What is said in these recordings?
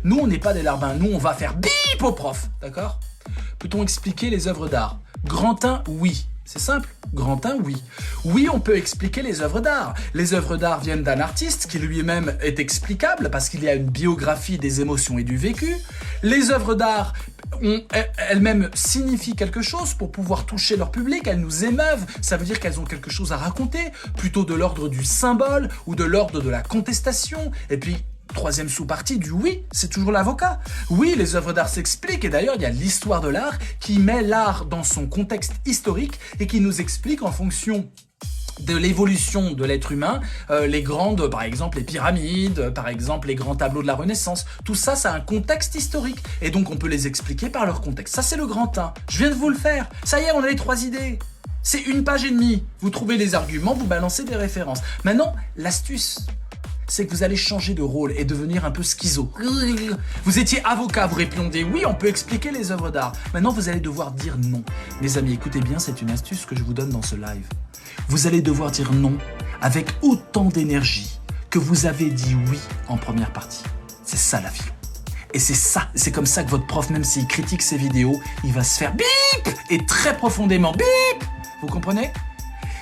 Nous, on n'est pas des larbins. Nous, on va faire bip au prof. D'accord? Peut-on expliquer les œuvres d'art? Grand 1, oui. C'est simple. Grand 1, oui. Oui, on peut expliquer les œuvres d'art. Les œuvres d'art viennent d'un artiste qui lui-même est explicable parce qu'il y a une biographie des émotions et du vécu. Les œuvres d'art elles-mêmes signifient quelque chose pour pouvoir toucher leur public, elles nous émeuvent, ça veut dire qu'elles ont quelque chose à raconter, plutôt de l'ordre du symbole ou de l'ordre de la contestation. Et puis, troisième sous-partie du oui, c'est toujours l'avocat. Oui, les œuvres d'art s'expliquent, et d'ailleurs, il y a l'histoire de l'art qui met l'art dans son contexte historique et qui nous explique en fonction de l'évolution de l'être humain, les grandes, par exemple les pyramides, par exemple les grands tableaux de la Renaissance, tout ça, ça a un contexte historique, et donc on peut les expliquer par leur contexte. Ça, c'est le grand 1. Je viens de vous le faire. Ça y est, on a les 3 idées. C'est 1 page et demie. Vous trouvez les arguments, vous balancez des références. Maintenant, l'astuce, c'est que vous allez changer de rôle et devenir un peu schizo. Vous étiez avocat, vous répondez oui, on peut expliquer les œuvres d'art. Maintenant, vous allez devoir dire non. Les amis, écoutez bien, c'est une astuce que je vous donne dans ce live. Vous allez devoir dire non avec autant d'énergie que vous avez dit oui en première partie. C'est ça la philo. Et c'est comme ça que votre prof, même s'il critique ses vidéos, il va se faire bip et très profondément bip. Vous comprenez?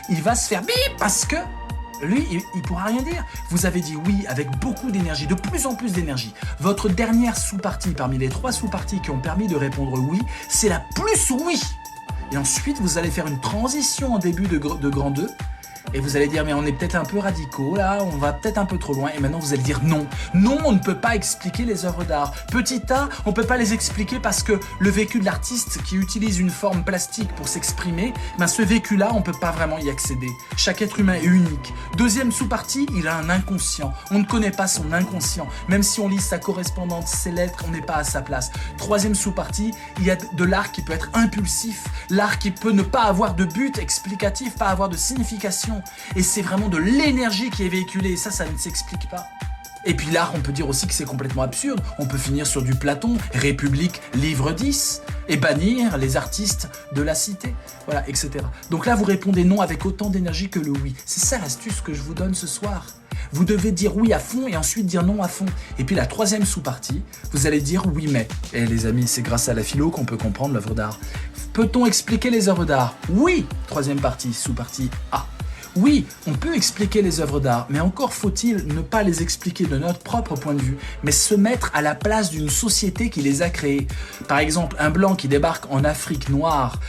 Il va se faire bip parce que lui, il pourra rien dire. Vous avez dit oui avec beaucoup d'énergie, de plus en plus d'énergie. Votre dernière sous-partie parmi les 3 sous-parties qui ont permis de répondre oui, c'est la plus oui. Et ensuite, vous allez faire une transition en début de grand 2. Et vous allez dire, mais on est peut-être un peu radicaux, là, on va peut-être un peu trop loin. Et maintenant, vous allez dire non. Non, on ne peut pas expliquer les œuvres d'art. Petit a, on ne peut pas les expliquer parce que le vécu de l'artiste qui utilise une forme plastique pour s'exprimer, ben ce vécu-là, on ne peut pas vraiment y accéder. Chaque être humain est unique. Deuxième sous-partie, il a un inconscient. On ne connaît pas son inconscient. Même si on lit sa correspondance, ses lettres, on n'est pas à sa place. Troisième sous-partie, il y a de l'art qui peut être impulsif. L'art qui peut ne pas avoir de but explicatif, pas avoir de signification. Et c'est vraiment de l'énergie qui est véhiculée, et ça ne s'explique pas. Et puis l'art, on peut dire aussi que c'est complètement absurde. On peut finir sur du Platon, République, livre 10, et bannir les artistes de la cité, voilà, etc. Donc là, vous répondez non avec autant d'énergie que le oui. C'est ça l'astuce que je vous donne ce soir. Vous devez dire oui à fond et ensuite dire non à fond. Et puis la troisième sous-partie, vous allez dire oui mais. Et les amis, c'est grâce à la philo qu'on peut comprendre l'œuvre d'art. Peut-on expliquer les œuvres d'art? Oui. Troisième partie, sous-partie A. Oui, on peut expliquer les œuvres d'art, mais encore faut-il ne pas les expliquer de notre propre point de vue, mais se mettre à la place d'une société qui les a créées. Par exemple, un blanc qui débarque en Afrique noire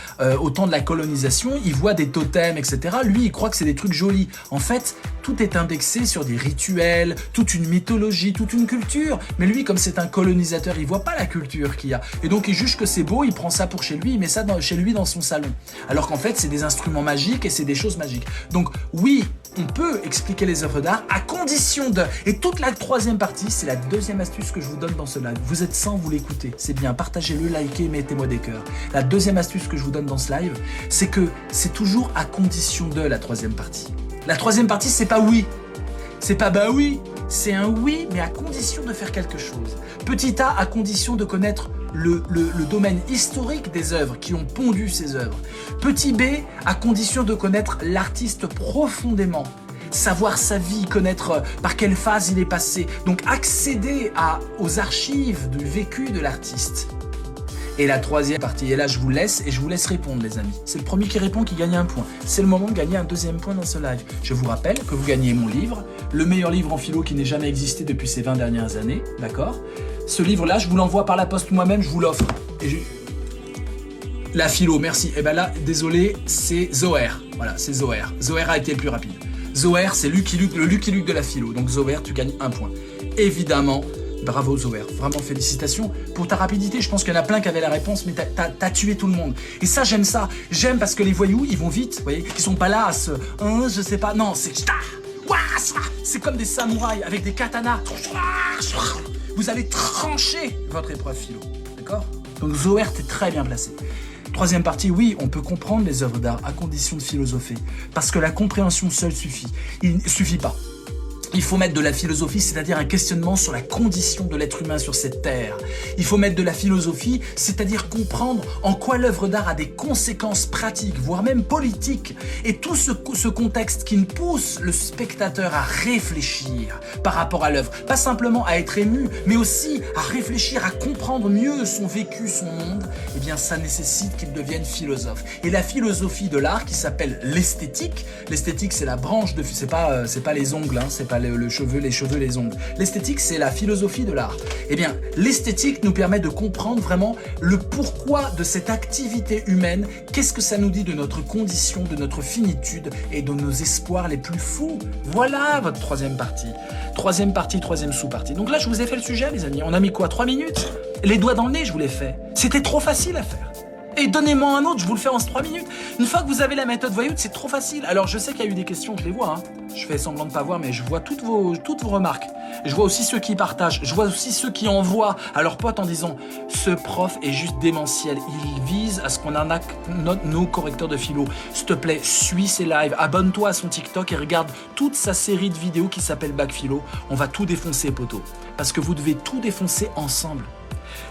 au temps de la colonisation, il voit des totems, etc. Lui, il croit que c'est des trucs jolis. En fait, tout est indexé sur des rituels, toute une mythologie, toute une culture. Mais lui, comme c'est un colonisateur, il voit pas la culture qu'il y a. Et donc, il juge que c'est beau, il prend ça pour chez lui, il met ça chez lui dans son salon. Alors qu'en fait, c'est des instruments magiques et c'est des choses magiques. Donc, oui, on peut expliquer les œuvres d'art à condition de... Et toute la troisième partie, c'est la deuxième astuce que je vous donne dans ce live. Vous êtes 100, vous l'écoutez. C'est bien, partagez-le, likez, mettez-moi des cœurs. La deuxième astuce que je vous donne dans ce live, c'est que c'est toujours à condition de la troisième partie. La troisième partie, c'est pas oui. C'est pas bah oui. C'est un oui, mais à condition de faire quelque chose. Petit a, à condition de connaître le domaine historique des œuvres qui ont pondu ces œuvres. Petit b, à condition de connaître l'artiste profondément. Savoir sa vie, connaître par quelle phase il est passé. Donc accéder aux archives du vécu de l'artiste. Et la troisième partie, et là je vous laisse répondre les amis. C'est le premier qui répond qui gagne un point. C'est le moment de gagner un deuxième point dans ce live. Je vous rappelle que vous gagnez mon livre, le meilleur livre en philo qui n'ait jamais existé depuis ces 20 dernières années, d'accord? Ce livre-là, je vous l'envoie par la poste moi-même, je vous l'offre. La philo, merci. Et ben là, désolé, c'est Zoher. Voilà, c'est Zoher. Zoher a été le plus rapide. Zoher, c'est le Lucky Luke de la philo. Donc Zoher, tu gagnes un point. Évidemment, bravo Zoher, vraiment félicitations pour ta rapidité. Je pense qu'il y en a plein qui avaient la réponse, mais t'as tué tout le monde. Et ça, j'aime ça. J'aime parce que les voyous, ils vont vite, vous voyez. Ils sont pas là à se... je sais pas. Non, c'est comme des samouraïs avec des katanas. Vous allez trancher votre épreuve philo, d'accord? Donc Zoher, t'es très bien placé. Troisième partie, oui, on peut comprendre les œuvres d'art à condition de philosopher. Parce que la compréhension seule suffit. Il ne suffit pas. Il faut mettre de la philosophie, c'est-à-dire un questionnement sur la condition de l'être humain sur cette terre. Il faut mettre de la philosophie, c'est-à-dire comprendre en quoi l'œuvre d'art a des conséquences pratiques, voire même politiques. Et tout ce contexte qui pousse le spectateur à réfléchir par rapport à l'œuvre. Pas simplement à être ému, mais aussi à réfléchir, à comprendre mieux son vécu, son monde. Eh bien, ça nécessite qu'il devienne philosophe. Et la philosophie de l'art qui s'appelle l'esthétique c'est la branche de... C'est pas les ongles, hein, c'est pas les cheveux, les ongles. L'esthétique, c'est la philosophie de l'art. Eh bien, l'esthétique nous permet de comprendre vraiment le pourquoi de cette activité humaine, qu'est-ce que ça nous dit de notre condition, de notre finitude et de nos espoirs les plus fous. Voilà votre troisième partie. Troisième partie, troisième sous-partie. Donc là, je vous ai fait le sujet, les amis. On a mis quoi, 3 minutes? Les doigts dans le nez, je vous l'ai fait. C'était trop facile à faire. Et donnez-moi un autre, je vous le fais en 3 minutes. Une fois que vous avez la méthode Voyout, c'est trop facile. Alors je sais qu'il y a eu des questions, je les vois. Hein. Je fais semblant de ne pas voir, mais je vois toutes vos remarques. Je vois aussi ceux qui partagent. Je vois aussi ceux qui envoient à leurs potes en disant « Ce prof est juste démentiel. Il vise à ce qu'on en a nos correcteurs de philo. S'il te plaît, suis ses lives. Abonne-toi à son TikTok et regarde toute sa série de vidéos qui s'appelle Bac Philo. On va tout défoncer, poteau. Parce que vous devez tout défoncer ensemble. »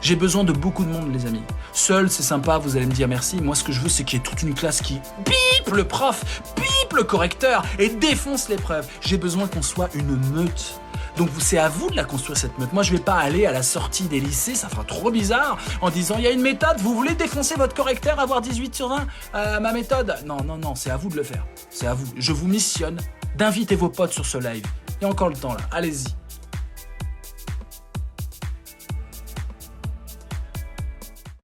J'ai besoin de beaucoup de monde, les amis. Seul, c'est sympa, vous allez me dire merci. Moi, ce que je veux, c'est qu'il y ait toute une classe qui bip le prof, bip le correcteur et défonce l'épreuve. J'ai besoin qu'on soit une meute. Donc, c'est à vous de la construire, cette meute. Moi, je vais pas aller à la sortie des lycées, ça fera trop bizarre, en disant, il y a une méthode, vous voulez défoncer votre correcteur, avoir 18 sur 20, ma méthode. Non, non, non, c'est à vous de le faire. C'est à vous. Je vous missionne d'inviter vos potes sur ce live. Il y a encore le temps, là. Allez-y.